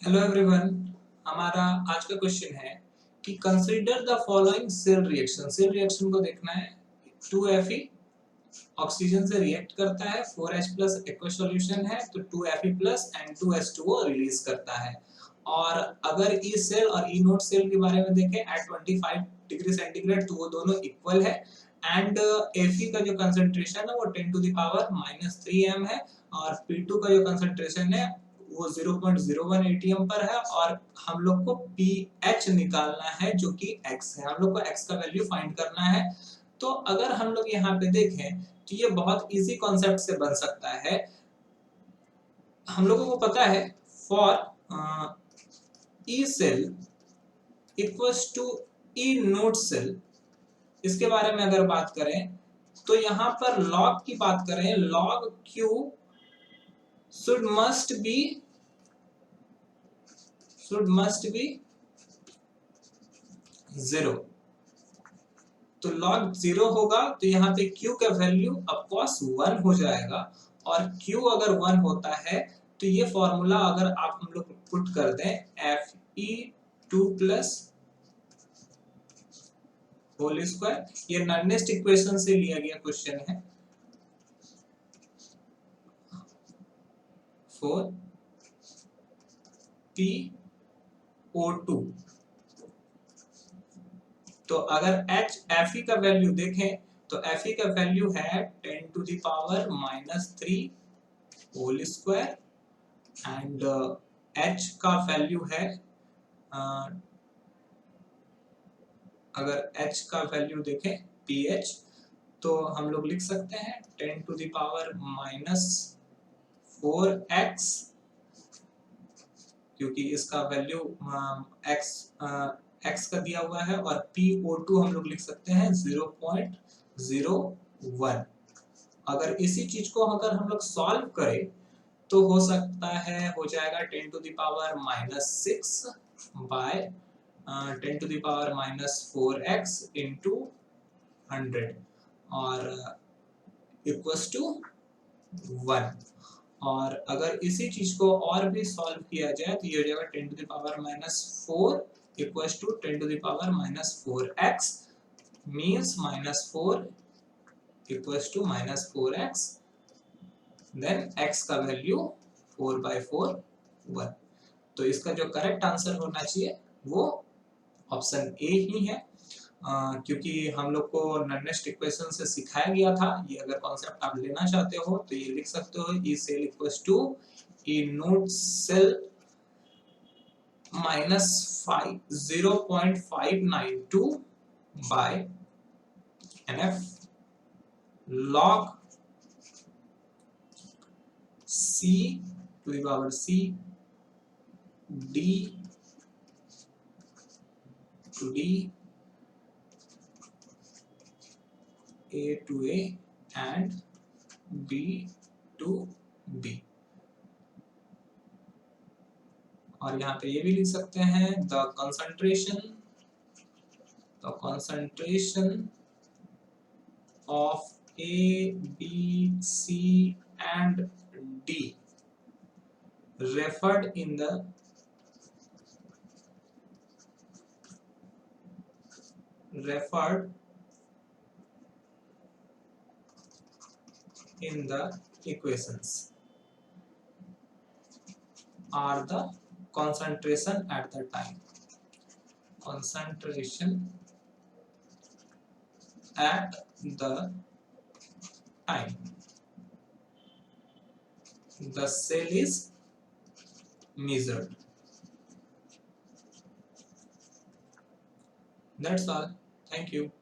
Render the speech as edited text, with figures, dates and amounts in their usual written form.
Hello everyone. हमारा आज का क्वेश्चन है कि consider the following cell reaction. Cell reaction को देखना है। 2Fe ऑक्सीजन से रिएक्ट करता है, 4H+ एक्वस सॉल्यूशन है तो 2Fe+ एंड 2H2O रिलीज करता है। और अगर ई सेल और ई नोट सेल के बारे में देखें एट 25 डिग्री सेंटीग्रेड तो वो दोनों इक्वल है। एंड Fe का जो कंसंट्रेशन है वो 10 टू द पावर -3 m है और P2 का जो कंसंट्रेशन है वो 0.01 atm पर है। और हम लोग को pH निकालना है जो कि x है। हम लोग को x का वैल्यू फाइंड करना है। तो अगर हम लोग यहाँ पे देखें तो ये बहुत इजी कॉन्सेप्ट से बन सकता है। हम लोगों को पता है for E cell equals to E naught cell, इसके बारे में अगर बात करें तो यहाँ पर log की बात करें, log Q must be 0। तो log 0 होगा तो यहाँ पे Q का वैल्यू ऑफकोर्स 1 हो जाएगा। और Q अगर 1 होता है तो ये फॉर्मूला अगर आप हम लोग पुट कर दें Fe2+ होल स्क्वायर, ये नर्नेस्ट इक्वेशन से लिया गया क्वेश्चन है। 4PO2। तो अगर Fe का वैल्यू देखें तो Fe का वैल्यू है 10 to the power -3 whole square and H का वैल्यू है अगर H का वैल्यू देखें pH तो हम लोग लिख सकते हैं 10 टू द पावर -4x, क्योंकि इसका वैल्यू x का दिया हुआ है। और PO2 हम लोग लिख सकते हैं 0.01। अगर इसी चीज को अगर हम लोग सॉल्व करें तो हो सकता है हो जाएगा 10 to the power -6 by 10 to the power -4x into 100 और इक्वल्स टू 1। और अगर इसी चीज को और भी सॉल्व किया जाए तो ये हो जाएगा 10 to the power -4 equals to 10 to the power -4x means -4 equals to -4x, then x का वैल्यू 4/4 1। तो इसका जो करेक्ट आंसर होना चाहिए वो ऑप्शन ए ही है। क्योंकि हम लोग को नर्नेस्ट इक्वेशन से सिखाया गया था। ये अगर कॉन्सेप्ट आप लेना चाहते हो तो ये लिख सकते हो E cell equals to E naught cell -0.592 by NF log C to the power C D to D A to A and B to B। और यहाँ पे ये भी लिख सकते हैं the concentration of A, B, C and D referred in the equations are the concentration at the time, concentration at the time the cell is measured. That's all. Thank you.